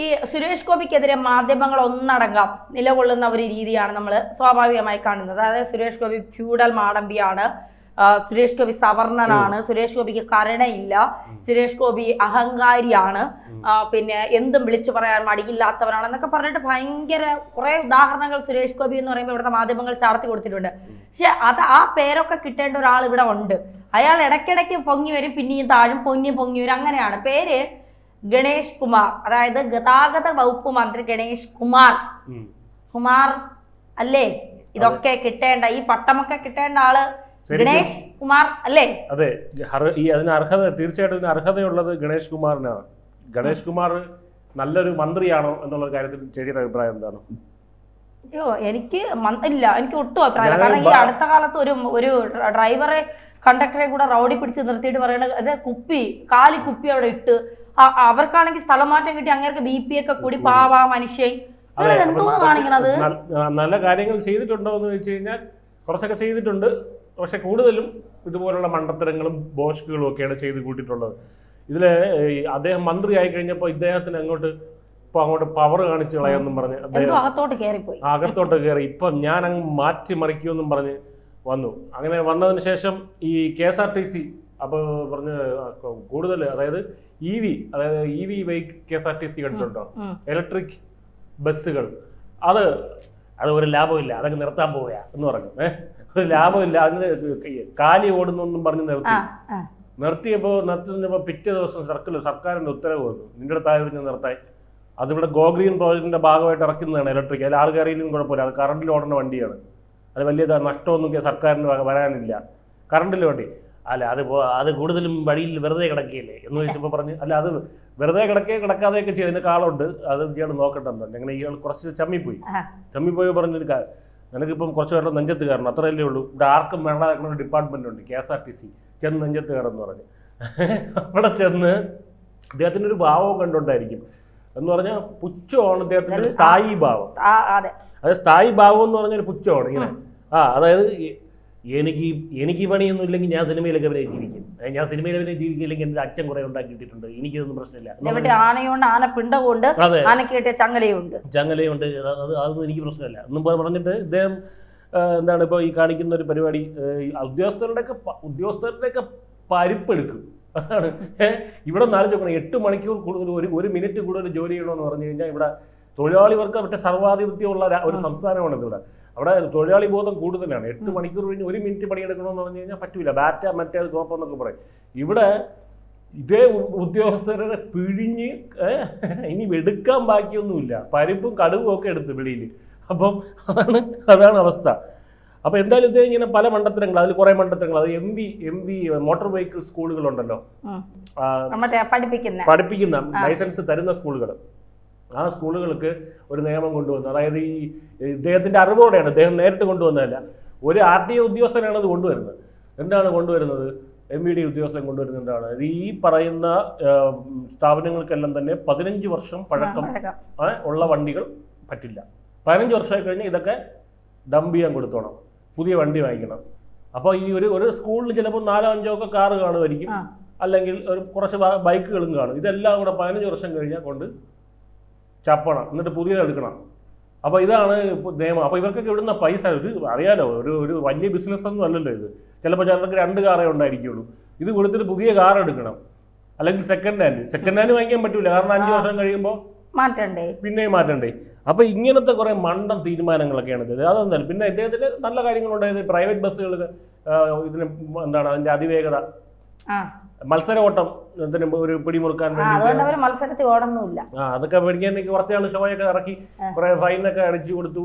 ഈ സുരേഷ് ഗോപിക്കെതിരെ മാധ്യമങ്ങൾ ഒന്നടങ്കം നിലകൊള്ളുന്ന ഒരു രീതിയാണ് നമ്മൾ സ്വാഭാവികമായി കാണുന്നത്. അതായത് സുരേഷ് ഗോപി ഫ്യൂഡൽ മാടമ്പിയാണ്, സുരേഷ് ഗോപി സവർണനാണ്, സുരേഷ് ഗോപിക്ക് കരുണയില്ല, സുരേഷ് ഗോപി അഹങ്കാരിയാണ്, പിന്നെ എന്തും വിളിച്ചു പറയാൻ മടിയില്ലാത്തവനാണ് എന്നൊക്കെ പറഞ്ഞിട്ട് ഭയങ്കര കുറെ ഉദാഹരണങ്ങൾ സുരേഷ് ഗോപി എന്ന് പറയുമ്പോൾ ഇവിടുത്തെ മാധ്യമങ്ങൾ ചാർത്തി കൊടുത്തിട്ടുണ്ട്. പക്ഷെ ആ പേരൊക്കെ കിട്ടേണ്ട ഒരാൾ ഇവിടെ ഉണ്ട്. അയാൾ ഇടയ്ക്കിടയ്ക്ക് പൊങ്ങി വരും, പിന്നെയും താഴും, പൊങ്ങി വരും, അങ്ങനെയാണ്. പേര് ഗണേഷ് കുമാർ, അതായത് ഗതാഗത വകുപ്പ് മന്ത്രി ഗണേഷ് കുമാർ അല്ലേ? ഇതൊക്കെ കിട്ടേണ്ട, ഈ പട്ടമൊക്കെ കിട്ടേണ്ട ആള് ഗണേഷ് കുമാർ അല്ലേ? അതെ, അതിന് അർഹത, തീർച്ചയായിട്ടും ഇതിന് അർഹതയുള്ളത് ഗണേഷ് കുമാറിനാണ്. ഗണേഷ് കുമാർ നല്ലൊരു മന്ത്രിയാണോ എന്നുള്ള കാര്യത്തിൽ ചേച്ചിയുടെ അഭിപ്രായം എന്താണ്? അയ്യോ, എനിക്ക് ഇല്ല, എനിക്ക് ഒട്ടും അഭിപ്രായമില്ല. കാരണം ഈ അടുത്ത കാലത്ത് ഒരു ഡ്രൈവറെ കണ്ടക്ടറെ കൂടെ റൗഡി പിടിച്ച് നിർത്തിയിട്ട് പറയണത് അത് കാലി കുപ്പി അവിടെ ഇട്ട്, അവർക്കാണെങ്കിൽ സ്ഥലം മാറ്റം കിട്ടി, അങ്ങേർക്ക് BP ഒക്കെ കൂടി പാവാ മനുഷ്യൻ എന്തോന്ന് കാണിക്കണത്. നല്ല കാര്യങ്ങൾ ചെയ്തിട്ടുണ്ടോ എന്ന് വെച്ച് കഴിഞ്ഞാൽ കുറച്ചൊക്കെ ചെയ്തിട്ടുണ്ട്. പക്ഷെ കൂടുതലും ഇതുപോലുള്ള മണ്ടത്തരങ്ങളും ബോഷ്കുകളും ഒക്കെയാണ് ചെയ്ത് കൂട്ടിയിട്ടുള്ളത്. ഇതിൽ അദ്ദേഹം മന്ത്രി ആയി കഴിഞ്ഞപ്പോൾ ഇദ്ദേഹത്തിന് അങ്ങോട്ട് പവർ കാണിച്ചു കളയാമെന്നും പറഞ്ഞ് അദ്ദേഹം അകത്തോട്ട് കയറി ഇപ്പൊ ഞാൻ അങ്ങ് മാറ്റിമറിക്കുമെന്നും പറഞ്ഞ് വന്നു. അങ്ങനെ വന്നതിന് ശേഷം ഈ KSRTC അപ്പോൾ പറഞ്ഞ് കൂടുതൽ, അതായത് EV ബൈക്ക് KSRTC കണ്ടിട്ടുണ്ടോ? ഇലക്ട്രിക് ബസ്സുകൾ, അത് ഒരു ലാഭമില്ല, അതൊക്കെ നിർത്താൻ പോവുക എന്ന് പറഞ്ഞു. ഒരു ലാഭമില്ല, അതിന് കാലി ഓടുന്നൊന്നും പറഞ്ഞ് നിർത്തിയപ്പോൾ പിറ്റേ ദിവസം സർക്കാരിന്റെ ഉത്തരവ് വന്നു, നിന്റെ അടുത്തായിരുന്നു നിർത്താൻ. അതിവിടെ ഗോഗ്രീൻ പ്രോജക്റ്റിന്റെ ഭാഗമായിട്ട് ഇറക്കുന്നതാണ് ഇലക്ട്രിക്. അതിൽ ആൾ കയറിയിലും കുഴപ്പമില്ല, അത് കറണ്ടിൽ ഓടുന്ന വണ്ടിയാണ്. അത് വലിയ നഷ്ടമൊന്നും സർക്കാരിന് വരാനില്ല. കറണ്ടിൽ വണ്ടി അല്ല, അത് കൂടുതലും വഴിയിൽ വെറുതെ കിടക്കുകയില്ലേ എന്ന് ചോദിച്ചപ്പോൾ പറഞ്ഞ്, അല്ല അത് വെറുതെ കിടക്കാതെയൊക്കെ ചെയ്തതിന് കാളുണ്ട്, അത് ഇയാൾ നോക്കട്ടെന്ന്. അങ്ങനെ ഇയാൾ കുറച്ച് ചമ്മിപ്പോയി പറഞ്ഞൊരു നിനക്കിപ്പം കുറച്ച് പേരുടെ നെഞ്ചത്ത് കയറണം, അത്രയല്ലേ ഉള്ളൂ, ഇവിടെ ആർക്കും വേണ്ട ഒരു ഡിപ്പാർട്ട്മെന്റ് ഉണ്ട് KSRTC, ചെന്ന് നെഞ്ചത്ത് കയറെന്ന് പറഞ്ഞ് അവിടെ ചെന്ന് ഇദ്ദേഹത്തിൻ്റെ ഒരു ഭാവവും കണ്ടുകൊണ്ടായിരിക്കും എന്ന് പറഞ്ഞാൽ പുച്ഛമാണ് ഇദ്ദേഹത്തിൻ്റെ ഒരു സ്ഥായി ഭാവം. അത് സ്ഥായി ഭാവം എന്ന് പറഞ്ഞൊരു പുച്ഛമാണ് ഇങ്ങനെ. അതായത് എനിക്ക് പണിയൊന്നും ഇല്ലെങ്കിൽ ഞാൻ സിനിമയിലൊക്കെ ജീവിക്കും, ഞാൻ സിനിമയിൽ ജീവിക്കില്ലെങ്കിൽ എൻ്റെ അച്ഛൻ കുറെ ഉണ്ടാക്കിയിട്ടുണ്ട്, എനിക്കിതൊന്നും പ്രശ്നമില്ല. ചങ്ങലയുണ്ട്, അതൊന്നും എനിക്ക് പ്രശ്നമില്ല എന്നും പറഞ്ഞിട്ട് ഇദ്ദേഹം എന്താണ് ഇപ്പോൾ ഈ കാണിക്കുന്ന ഒരു പരിപാടി, ഉദ്യോഗസ്ഥരുടെയൊക്കെ പരിപ്പെടുക്കും. അതാണ് ഇവിടെ നാലോചിക്കണം. 8 മണിക്കൂർ കൂടുതൽ, 1 മിനിറ്റ് കൂടുതൽ ജോലി ചെയ്യണമെന്ന് പറഞ്ഞു കഴിഞ്ഞാൽ ഇവിടെ തൊഴിലാളി വർഗം മറ്റേ സർവാധിപത്യമുള്ള ഒരു സംസ്ഥാനമാണ് ഇവിടെ. അവിടെ തൊഴിലാളി ബോധം കൂടുതലാണ്. 8 മണിക്കൂർ കഴിഞ്ഞ് 1 മിനിറ്റ് പണിയെടുക്കണമെന്ന് പറഞ്ഞു കഴിഞ്ഞാൽ പറ്റൂല, ബാറ്റ മറ്റേത് കോപ്പെന്നൊക്കെ പറയും. ഇവിടെ ഇതേ ഉദ്യോഗസ്ഥരെ പിഴിഞ്ഞ് ഇനി എടുക്കാൻ ബാക്കിയൊന്നുമില്ല, പരിപ്പും കടുവും ഒക്കെ എടുത്ത് വെളിയിൽ. അപ്പം അതാണ് അവസ്ഥ. അപ്പോൾ എന്തായാലും ഇദ്ദേഹം ഇങ്ങനെ പല മണ്ടത്തരങ്ങൾ, അതിൽ കുറേ മണ്ടത്തരങ്ങൾ, അത് MV മോട്ടോർ വെഹിക്കിൾ സ്കൂളുകളുണ്ടല്ലോ, പഠിപ്പിക്കുന്ന ലൈസൻസ് തരുന്ന സ്കൂളുകൾ, ആ സ്കൂളുകൾക്ക് ഒരു നിയമം കൊണ്ടുവന്നു. അതായത് ഈ ഇദ്ദേഹത്തിൻ്റെ അറിവോടെയാണ്, ഇദ്ദേഹം നേരിട്ട് കൊണ്ടുവന്നതല്ല, ഒരു RTO ഉദ്യോഗസ്ഥനാണ് അത് കൊണ്ടുവരുന്നത്. എന്താണ് കൊണ്ടുവരുന്നത്? MVD ഉദ്യോഗസ്ഥൻ കൊണ്ടുവരുന്നത് എന്താണ്? ഈ പറയുന്ന സ്ഥാപനങ്ങൾക്കെല്ലാം തന്നെ 15 വർഷം പഴക്കം ഉള്ള വണ്ടികൾ പറ്റില്ല. 15 വർഷമായി കഴിഞ്ഞാൽ ഇതൊക്കെ ഡംപ് ചെയ്യാൻ കൊടുത്തോണം, പുതിയ വണ്ടി വാങ്ങിക്കണം. അപ്പോൾ ഈ ഒരു സ്കൂളിൽ ചിലപ്പോൾ 4-5 ഒക്കെ കാറ് കാണുമായിരിക്കും, അല്ലെങ്കിൽ കുറച്ച് ബൈക്കുകളും കാണും. ഇതെല്ലാം കൂടെ 15 വർഷം കഴിഞ്ഞാൽ കൊണ്ട് ചപ്പണം, എന്നിട്ട് പുതിയത് എടുക്കണം. അപ്പോൾ ഇതാണ് നിയമം. അപ്പോൾ ഇവർക്കൊക്കെ ഇവിടുന്ന പൈസ, ഇത് അറിയാലോ, ഒരു വലിയ ബിസിനസ് ഒന്നും അല്ലല്ലോ ഇത്. ചിലപ്പോൾ ചിലർക്ക് 2 കാറേ ഉണ്ടായിരിക്കുള്ളൂ. ഇത് കൊടുത്തിട്ട് പുതിയ കാർ എടുക്കണം, അല്ലെങ്കിൽ സെക്കൻഡ് ഹാൻഡ് വാങ്ങിക്കാൻ പറ്റൂല, കാരണം 5 വർഷം കഴിയുമ്പോൾ പിന്നെയും മാറ്റണ്ടേ. അപ്പോൾ ഇങ്ങനത്തെ കുറേ മണ്ടൻ തീരുമാനങ്ങളൊക്കെയാണ് ഇത്. അതെന്തായാലും പിന്നെ ഇദ്ദേഹത്തിന് നല്ല കാര്യങ്ങളുണ്ടായത്, പ്രൈവറ്റ് ബസ്സുകൾ ഇതിന് എന്താണ് അതിൻ്റെ അതിവേഗത, മത്സര ഓട്ടം ഒരു പിടിമുറുക്കാൻ വേണ്ടി മത്സരത്തിൽ ഓടുന്നില്ല. അതൊക്കെ മേടിക്കാൻ കുറച്ചാൾ ഷോയൊക്കെ ഇറക്കി, കുറെ ഫൈനൊക്കെ അടിച്ചു കൊടുത്തു,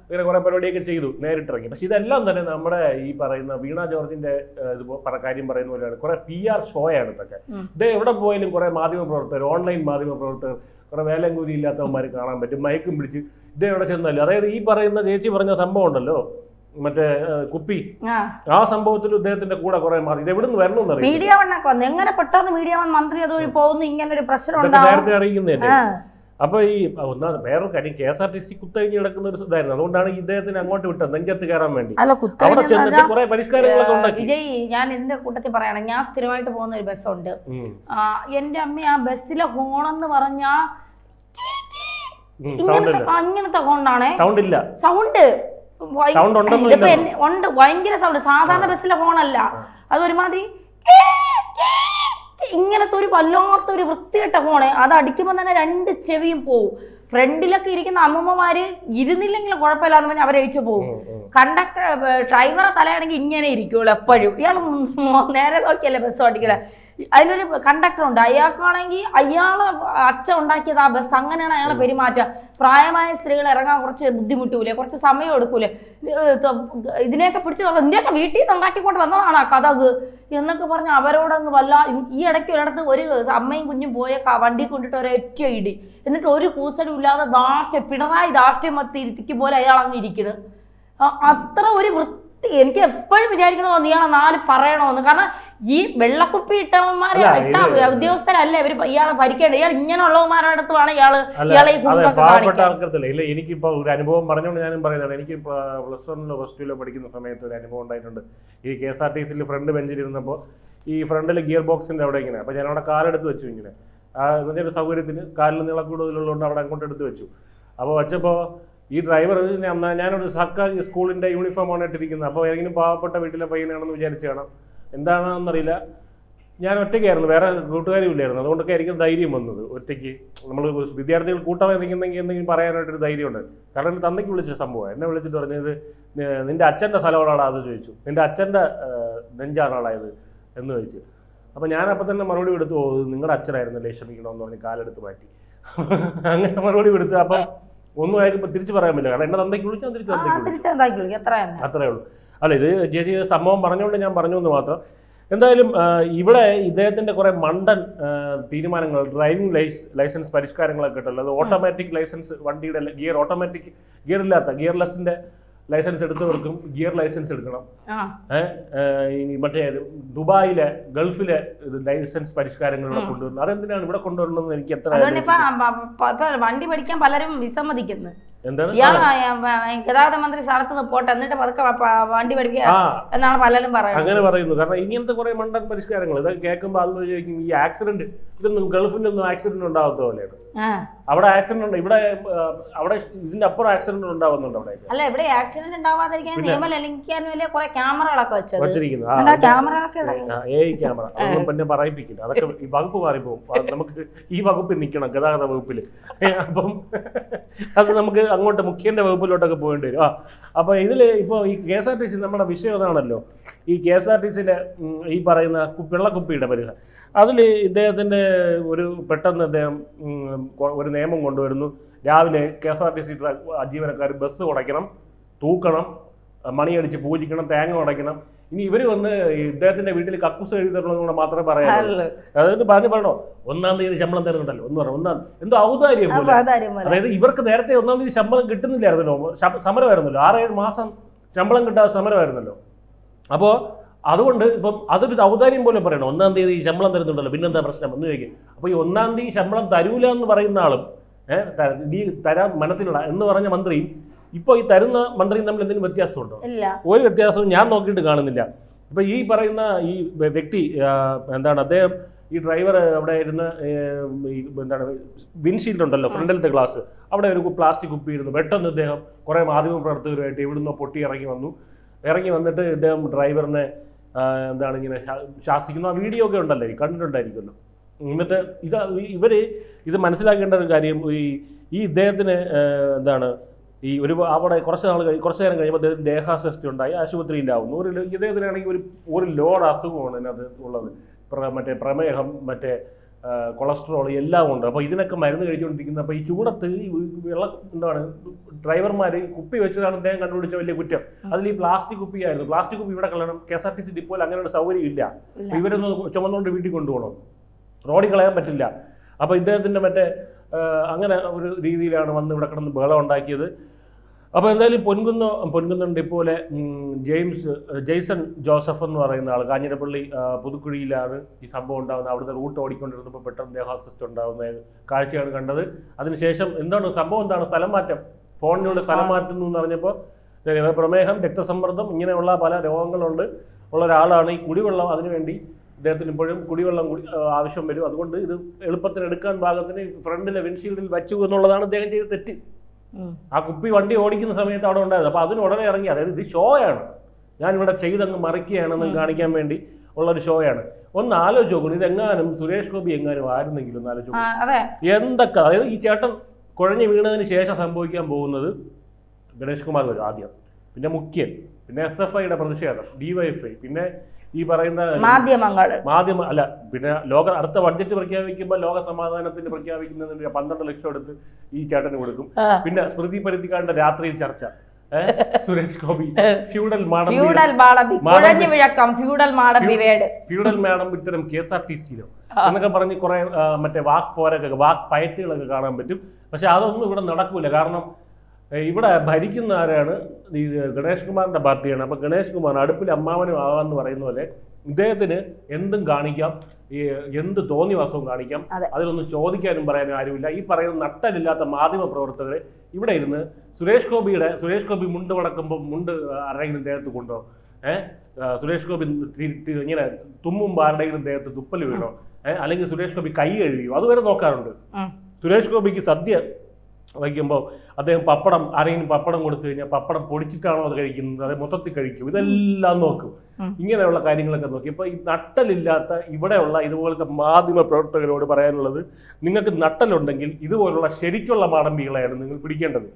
ഇങ്ങനെ കുറെ പരിപാടിയൊക്കെ ചെയ്തു, നേരിട്ടിറങ്ങി. പക്ഷെ ഇതെല്ലാം തന്നെ നമ്മുടെ ഈ പറയുന്ന വീണ ജോർജിന്റെ കാര്യം പറയുന്ന പോലെയാണ്, കുറെ PR ഷോയാണ് ഇതൊക്കെ. ഇത് എവിടെ പോയാലും കുറെ മാധ്യമപ്രവർത്തകർ, ഓൺലൈൻ മാധ്യമപ്രവർത്തകർ, കുറെ വേലം കൂലി ഇല്ലാത്തവന്മാർ കാണാൻ പറ്റും, മയക്കും പിടിച്ച് ഇത് എവിടെ ചെന്നാലും. അതായത് ഈ പറയുന്ന ചേച്ചി പറഞ്ഞ സംഭവം ഉണ്ടല്ലോ, മറ്റേ കുപ്പി, ആ സംഭവത്തിൽ ഇദ്ദേഹത്തിന്റെ കൂടെ കുറെ മാറി. ഇത് എവിടെ നിന്ന് വരണമെന്ന് മീഡിയ എങ്ങനെ പെട്ടെന്ന് മീഡിയ മന്ത്രി അതുവഴി പോകുന്നു, ഇങ്ങനെ ഒരു പ്രശ്നം നേരത്തെ അറിയിക്കുന്നതല്ലേ. അപ്പൊ ഈ ഒന്നാമത് വേറൊരു കാര്യം, KSRTC കുത്തഴിഞ്ഞ് കിടക്കുന്ന ഒരു ഇതായിരുന്നു. അതുകൊണ്ടാണ് ഇദ്ദേഹത്തിന് അങ്ങോട്ട് വിട്ടത്, നെഞ്ചത്ത് കയറാൻ വേണ്ടി. അവിടെ ചെന്നിട്ട് കുറെ പരിഷ്കാരങ്ങളൊക്കെ ഉണ്ടാക്കി. വിജയ്, ഞാൻ എന്റെ കൂട്ടത്തിൽ പറയണം, ഞാൻ സ്ഥിരമായിട്ട് പോകുന്ന ഒരു ബസ്സുണ്ട്. എന്റെ അമ്മ ആ ബസ്സിലെ ഹോണെന്ന് പറഞ്ഞാ ഇങ്ങനത്തെ ഹോണാണേ. സൗണ്ട് ഇല്ല, സൗണ്ട് ഉണ്ട്, ഭയങ്കര സൗണ്ട്. സാധാരണ ബസ്സിലെ ഹോണല്ല, അതൊരുമാതിരി ഇങ്ങനത്തെ ഒരു വല്ലാത്തൊരു വൃത്തികെട്ട ഹോണ്. അത് അടിക്കുമ്പോൾ തന്നെ 2 ചെവിയും പോവും. ഫ്രണ്ടിലൊക്കെ ഇരിക്കുന്ന അമ്മൂമ്മമാര് ഇരുന്നില്ലെങ്കിലും കുഴപ്പമില്ലാന്ന് പറഞ്ഞാൽ അവരഴിച്ചു പോകും. കണ്ടക്ടർ ഡ്രൈവറെ തലയാണെങ്കിൽ ഇങ്ങനെ ഇരിക്കുള്ളൂ എപ്പോഴും. ഇയാൾ നേരെ നോക്കിയല്ലേ ബസ് ഓടിക്കണേ. അതിലൊരു കണ്ടക്ടർ ഉണ്ട്, അയാൾക്കാണെങ്കിൽ അയാളെ അച്ഛൻ ഉണ്ടാക്കിയത് ആ ബസ്, അങ്ങനെയാണ് അയാളെ പെരുമാറ്റം. പ്രായമായ സ്ത്രീകൾ ഇറങ്ങാൻ കുറച്ച് ബുദ്ധിമുട്ടൂലേ, കുറച്ച് സമയം എടുക്കൂലേ, ഇതിനെയൊക്കെ പിടിച്ച് ഇന്ത്യയൊക്കെ വീട്ടിൽ നിന്ന് ഉണ്ടാക്കിക്കൊണ്ട് വന്നതാണ് ആ കഥക് എന്നൊക്കെ പറഞ്ഞ് അവരോടങ്ങ് ഈ ഇടയ്ക്ക് ഒരിടത്ത് ഒരു അമ്മയും കുഞ്ഞും പോയ വണ്ടി കൊണ്ടിട്ട് ഒരൊറ്റ ഇടി, എന്നിട്ട് ഒരു കൂസലും ഇല്ലാതെ പിണറായി രാഷ്ട്രീയമത്തി ഇരുത്തിക്ക് പോലെ അയാൾ അങ്ങ് ഇരിക്കുന്നത്. അത്ര ഒരു വൃത്തി. എനിക്ക് എപ്പോഴും വിചാരിക്കണോ ഇയാളെ 4 പറയണോന്ന്. കാരണം ഈ വെള്ളക്കുപ്പി ഇട്ടവന്മാരെ ഉദ്യോഗസ്ഥരല്ലേ ഇവര് ഇയാളെ ഭരിക്കേണ്ടത്. ഇയാൾ ഇങ്ങനെയുള്ളവന്മാരുടെ അടുത്ത് വേണം ഇയാളെ പാവപ്പെട്ട ആൾക്കാർക്കല്ല. ഇല്ല, എനിക്കിപ്പോ ഒരു അനുഭവം പറഞ്ഞുകൊണ്ട് ഞാനും പറയുന്നത്, എനിക്ക് +1 +2 പഠിക്കുന്ന സമയത്ത് ഒരു അനുഭവം ഉണ്ടായിട്ടുണ്ട്. ഈ KSRTC ഫ്രണ്ട് ബെഞ്ചിലിരുന്നപ്പോൾ ഈ ഫ്രണ്ടിൽ ഗിയർ ബോക്സിന്റെ അവിടെ ഇങ്ങനെ, അപ്പൊ ഞാൻ അവിടെ കാലെടുത്ത് വെച്ചു. ഇങ്ങനെ അതിന്റെ ഒരു സൗകര്യത്തിന് കാലിന് നീളം കൂടുതലുള്ളതുകൊണ്ട് അവിടെ അങ്ങോട്ട് എടുത്ത് വെച്ചു. അപ്പോൾ വെച്ചപ്പോൾ ഈ ഡ്രൈവർ, ഞാനൊരു സർക്കാർ സ്കൂളിന്റെ യൂണിഫോമാണ് ഇട്ടിരിക്കുന്നത്. അപ്പോൾ ഏതെങ്കിലും പാവപ്പെട്ട വീട്ടിലെ പയ്യനാണെന്ന് വിചാരിച്ചു കാണാം, എന്താണെന്നറിയില്ല. ഞാൻ ഒറ്റയ്ക്കായിരുന്നു, വേറെ കൂട്ടുകാരും ഇല്ലായിരുന്നു. അതുകൊണ്ടൊക്കെ ആയിരിക്കും ധൈര്യം വന്നത്. ഒറ്റയ്ക്ക് നമ്മൾ വിദ്യാർത്ഥികൾ കൂട്ടമായി നിൽക്കുന്നെങ്കിൽ എന്തെങ്കിലും പറയാനായിട്ടൊരു ധൈര്യമുണ്ട്. കാരണം എൻ്റെ തന്തയ്ക്ക് വിളിച്ച സംഭവം. എന്നെ വിളിച്ചിട്ട് പറഞ്ഞത്, നിന്റെ അച്ഛൻ്റെ സ്ഥലമാണോ അത് ചോദിച്ചു, നിന്റെ അച്ഛൻ്റെ നെഞ്ചാണാളായത് എന്ന് ചോദിച്ചു. അപ്പോൾ ഞാൻ അപ്പം തന്നെ മറുപടി കൊടുത്തു, നിങ്ങളുടെ അച്ഛനായിരുന്നല്ലേ, ക്ഷമിക്കണമെന്ന് പറഞ്ഞ് കാലെടുത്ത് മാറ്റി. അങ്ങനെ മറുപടി കൊടുത്തു. അപ്പം ഒന്നും ആയിരിക്കും തിരിച്ചു പറയാൻ പറ്റില്ല. കാരണം എന്നെ തന്തയ്ക്ക് വിളിച്ചാൽ അത്രേ ഉള്ളൂ. അല്ല, ഇത് ചേച്ചി സംഭവം പറഞ്ഞുകൊണ്ട് ഞാൻ പറഞ്ഞു എന്ന് മാത്രം. എന്തായാലും ഇവിടെ ഇദ്ദേഹത്തിൻ്റെ കുറേ മണ്ടൻ തീരുമാനങ്ങൾ, ഡ്രൈവിംഗ് ലൈസൻസ് പരിഷ്കാരങ്ങളൊക്കെ ഉണ്ടല്ലോ. അത് ഓട്ടോമാറ്റിക് ലൈസൻസ്, വണ്ടിയുടെ ഗിയർലെസ്സിൻ്റെ ലൈസൻസ് എടുത്തവർക്കും ഗിയർ ലൈസൻസ് എടുക്കണം. മറ്റേ ദുബായിലെ ഗൾഫിലെ ലൈസൻസ് പരിഷ്കാരങ്ങളിലൂടെ കൊണ്ടുവരുന്നത്. അതെന്തിനാണ് ഇവിടെ കൊണ്ടുവരണമെന്ന് എനിക്ക് എത്ര വണ്ടി പഠിക്കാൻ പലരും വിസമ്മതിക്കുന്നു. ഗതാഗത മന്ത്രി സ്ഥലത്ത് പോട്ടെ, എന്നിട്ട് പതുക്കെ വണ്ടി പഠിക്കുക എന്നാണ് പലരും പറയുന്നത്. അങ്ങനെ പറയുന്നു. കാരണം ഇങ്ങനത്തെ കുറെ മണ്ടൻ പരിഷ്കാരങ്ങൾ ഇത് കേൾക്കുമ്പോൾ ആളുകൾ ചോദിക്കും, ഈ ആക്സിഡന്റ് ഇതൊന്നും ഗൾഫിലൊന്നും ആക്സിഡന്റ് ഉണ്ടാവാത്ത പോലെയാണ്. അവിടെ ആക്സിഡന്റ് ഉണ്ട്, ഇവിടെ അവിടെ ഇതിന്റെ അപ്പുറം ആക്സിഡന്റ് ഉണ്ടാവുന്നുണ്ട്. അവിടെ അല്ല, ഇവിടെ ആക്സിഡന്റ് ഉണ്ടാവാതിരിക്കാൻ നിയമം ലംഘിക്കാൻ വലിയ കുറെ ക്യാമറകളൊക്കെ വെച്ചിരിക്കുന്നു. ക്യാമറ അതൊന്നും പിന്നെ പറയിപ്പിക്കില്ല. അതൊക്കെ ഈ വകുപ്പ് മാറിപ്പോകും. നമുക്ക് ഈ വകുപ്പിൽ നിൽക്കണം, ഗതാഗത വകുപ്പിൽ. അപ്പം അത് നമുക്ക് അങ്ങോട്ട് മുഖ്യന്റെ വകുപ്പിലോട്ടൊക്കെ പോകേണ്ടി വരും. അപ്പോൾ ഇതിൽ ഇപ്പോൾ ഈ KSRTC നമ്മുടെ വിഷയം അതാണല്ലോ. ഈ KSRTCയിലെ ഈ പറയുന്ന വെള്ളക്കുപ്പിയുടെ പരിഹാരം, അതിൽ ഇദ്ദേഹത്തിൻ്റെ പെട്ടെന്ന് അദ്ദേഹം ഒരു നിയമം കൊണ്ടുവരുന്നു. രാവിലെ KSRTC ജീവനക്കാർ ബസ് ഉടയ്ക്കണം, തൂക്കണം, മണിയടിച്ച് പൂജിക്കണം, തേങ്ങ ഉടയ്ക്കണം. ഇനി ഇവർ വന്ന് ഇദ്ദേഹത്തിന്റെ വീട്ടിൽ കക്കൂസ് എഴുതി തരണമെന്ന് മാത്രമേ പറയാനുള്ളൂ. അതായത് പറഞ്ഞോ 1-ാം തീയതി ശമ്പളം തരുന്നുണ്ടല്ലോ എന്ന് പറഞ്ഞു. എന്തോ ഔദാര്യം പോലെ. അതായത് ഇവർക്ക് നേരത്തെ 1-ാം തീയതി ശമ്പളം കിട്ടുന്നില്ലായിരുന്നല്ലോ, സമരമായിരുന്നല്ലോ. 6-7 മാസം ശമ്പളം കിട്ടാതെ സമരമായിരുന്നല്ലോ. അപ്പോൾ അതുകൊണ്ട് ഇപ്പം അതൊരു ഔദാര്യം പോലെ പറയണം. 1-ാം തീയതി ശമ്പളം തരുന്നുണ്ടല്ലോ, പിന്നെന്താ പ്രശ്നം എന്ന് ചോദിക്കും. അപ്പോൾ ഈ 1-ാം തീയതി ശമ്പളം തരൂല എന്ന് പറയുന്ന ആളും തരാൻ മനസ്സിലുള്ള എന്ന് പറഞ്ഞ മന്ത്രിയും ഇപ്പോൾ ഈ തരുന്ന മന്ത്രിയും തമ്മിൽ എന്തെങ്കിലും വ്യത്യാസമുണ്ടോ? ഒരു വ്യത്യാസവും ഞാൻ നോക്കിയിട്ട് കാണുന്നില്ല. ഇപ്പൊ ഈ പറയുന്ന ഈ വ്യക്തി അദ്ദേഹം ഈ ഡ്രൈവർ അവിടെ ഇരുന്ന് വിൻഷീൽഡ് ഉണ്ടല്ലോ, ഫ്രണ്ടിലത്തെ ഗ്ലാസ്, അവിടെ ഒരു പ്ലാസ്റ്റിക് കുപ്പി ഇരുന്നു. പെട്ടെന്ന് ഇദ്ദേഹം കുറേ മാധ്യമ പ്രവർത്തകരുമായിട്ട് എവിടുന്നോ പൊട്ടി ഇറങ്ങി വന്നിട്ട് ഇദ്ദേഹം ഡ്രൈവറിനെ ഇങ്ങനെ ശാസിക്കുന്നു. ആ വീഡിയോ ഒക്കെ ഉണ്ടല്ലോ, കണ്ടിട്ടുണ്ടായിരിക്കുമല്ലോ. എന്നിട്ട് ഇത് മനസ്സിലാക്കേണ്ട ഒരു കാര്യം, ഈ ഇദ്ദേഹത്തിന് ഈ അവിടെ കുറച്ച് നേരം കഴിയുമ്പോൾ അദ്ദേഹത്തിന് ദേഹാസ്വസ്ഥ ഉണ്ടായി ആശുപത്രിയിലാവുന്നു. ഇദ്ദേഹത്തിനാണെങ്കിൽ ഒരു ലോഡ് അസുഖമാണ് ഇതിനകത്ത് ഉള്ളത്. മറ്റേ പ്രമേഹം, മറ്റേ കൊളസ്ട്രോൾ എല്ലാം ഉണ്ട്. അപ്പോൾ ഇതിനൊക്കെ മരുന്ന് കഴിച്ചുകൊണ്ടിരിക്കുന്നത്. അപ്പോൾ ഈ ചൂടത്ത് ഡ്രൈവർമാർ കുപ്പി വെച്ചതാണ് അദ്ദേഹം കണ്ടുപിടിച്ച വലിയ കുറ്റം. അതിൽ ഈ പ്ലാസ്റ്റിക് കുപ്പിയായിരുന്നു. പ്ലാസ്റ്റിക് കുപ്പി ഇവിടെ കളയണം. KSRTC ഡിപ്പോയിൽ അങ്ങനെ സൗകര്യം ഇല്ല. ഇവരൊന്ന് ചുമന്നുകൊണ്ട് വീട്ടിൽ കൊണ്ടുപോകണം, റോഡിൽ കളയാൻ പറ്റില്ല. അപ്പോൾ ഇദ്ദേഹത്തിൻ്റെ അങ്ങനെ ഒരു രീതിയിലാണ് വന്ന് ഇവിടെ കിടന്ന് ബഹളം ഉണ്ടാക്കിയത്. അപ്പോൾ എന്തായാലും പൊൻകുന്നം ഡിപ്പോയിലെ ജെയ്സൺ ജോസഫ് എന്ന് പറയുന്ന ആൾ, കാഞ്ഞിരപ്പള്ളി പുതുക്കുഴിയിലാണ് ഈ സംഭവം ഉണ്ടാകുന്നത്. അവിടുത്തെ റൂട്ട് ഓടിക്കൊണ്ടിരുന്നപ്പോൾ പെട്ടെന്ന് ദേഹാസ്വസ്ഥ ഉണ്ടാകുന്ന കാഴ്ചയാണ് കണ്ടത്. അതിനുശേഷം സംഭവം എന്താണ്, സ്ഥലം മാറ്റം, ഫോണിലൂടെ സ്ഥലം മാറ്റുന്നു എന്ന് പറഞ്ഞപ്പോൾ പ്രമേഹം, രക്തസമ്മർദ്ദം, ഇങ്ങനെയുള്ള പല രോഗങ്ങളുണ്ട് ഉള്ള ഒരാളാണ്. ഈ കുടിവെള്ളം അതിനുവേണ്ടി അദ്ദേഹത്തിന് ഇപ്പോഴും കുടിവെള്ളം ആവശ്യം വരും. അതുകൊണ്ട് ഇത് എളുപ്പത്തിന് എടുക്കാൻ പാകത്തിന് ഫ്രണ്ടിലെ വിൻഷീൽഡിൽ വെച്ചു എന്നുള്ളതാണ് അദ്ദേഹം ചെയ്ത തെറ്റ്. ആ കുപ്പി വണ്ടി ഓടിക്കുന്ന സമയത്ത് അവിടെ ഉണ്ടായത്. അപ്പോൾ അതിന് ഉടനെ ഇറങ്ങി, അതായത് ഇത് ഷോയാണ്, ഞാനിവിടെ ചെയ്തങ്ങ് മറിക്കുകയാണെന്ന് കാണിക്കാൻ വേണ്ടി ഉള്ളൊരു ഷോയാണ്. ഒന്ന് ആലോചിച്ച് നോക്കുന്നു, ഇതെങ്ങാനും സുരേഷ് ഗോപി എങ്ങാനും ആയിരുന്നെങ്കിലും ഒന്ന് ആലോചിച്ച് നോക്കും എന്തൊക്കെ. അതായത് ഈ ചേട്ടൻ കുഴഞ്ഞു വീണതിന് ശേഷം സംഭവിക്കാൻ പോകുന്നത് ഗണേഷ് കുമാർ വരും ആദ്യം, പിന്നെ മുഖ്യൻ, പിന്നെ SFIയുടെ പ്രതിഷേധം, DYFI, പിന്നെ ഈ പറയുന്ന മാധ്യമ അല്ല, പിന്നെ അടുത്ത ബഡ്ജറ്റ് പ്രഖ്യാപിക്കുമ്പോൾ ലോക സമാധാനത്തിന് പ്രഖ്യാപിക്കുന്നതിന് 12 ലക്ഷം എടുത്ത് ഈ ചേട്ടന് കൊടുക്കും. പിന്നെ സ്മൃതി പരുത്തിക്കാടിന്റെ രാത്രിയിൽ ചർച്ച, സുരേഷ് ഗോപി ഫ്യൂഡൽ മാഡം ഇത്തരം KSRTCയിലോ എന്നൊക്കെ പറഞ്ഞ് കുറെ മറ്റേ വാക്ക് പയറ്റുകളൊക്കെ കാണാൻ പറ്റും. പക്ഷെ അതൊന്നും ഇവിടെ നടക്കൂല. കാരണം ഇവിടെ ഭരിക്കുന്ന ആരാണ്? ഈ ഗണേഷ് കുമാറിന്റെ പാർട്ടിയാണ്. അപ്പൊ ഗണേഷ് കുമാർ അടുപ്പിൽ അമ്മാവനും ആകാന്ന് പറയുന്ന പോലെ ഇദ്ദേഹത്തിന് എന്തും കാണിക്കാം, എന്ത് തോന്നിവാസവും കാണിക്കാം. അതിലൊന്നും ചോദിക്കാനും പറയാനും ആരുമില്ല. ഈ പറയുന്ന നട്ടലില്ലാത്ത മാധ്യമ പ്രവർത്തകരെ ഇവിടെ ഇരുന്ന് സുരേഷ് ഗോപി മുണ്ട് മടക്കുമ്പോൾ മുണ്ട് ആരുടെയെങ്കിലും ദേഹത്ത് കൊണ്ടോ, സുരേഷ് ഗോപി ഇങ്ങനെ തുമ്മുമ്പോൾ ആരുടെയെങ്കിലും ദേഹത്ത് തുപ്പൽ വീണോ, അല്ലെങ്കിൽ സുരേഷ് ഗോപി കൈ കഴുകിയോ, അതുവരെ നോക്കാറുണ്ട്. സുരേഷ് ഗോപിക്ക് സദ്യ വയ്ക്കുമ്പോൾ അദ്ദേഹം ആരെങ്കിലും പപ്പടം കൊടുത്തു കഴിഞ്ഞാൽ പപ്പടം പൊടിച്ചിട്ടാണോ അത് കഴിക്കുന്നത്, അത് മൊത്തത്തിൽ കഴിക്കും, ഇതെല്ലാം നോക്കും. ഇങ്ങനെയുള്ള കാര്യങ്ങളൊക്കെ നോക്കി. ഇപ്പോൾ ഈ നട്ടലില്ലാത്ത ഇവിടെയുള്ള ഇതുപോലത്തെ മാധ്യമ പ്രവർത്തകരോട് പറയാനുള്ളത്, നിങ്ങൾക്ക് നട്ടലുണ്ടെങ്കിൽ ഇതുപോലുള്ള ശരിക്കുള്ള മാടമ്പികളെയാണ് നിങ്ങൾ പിടിക്കേണ്ടത്.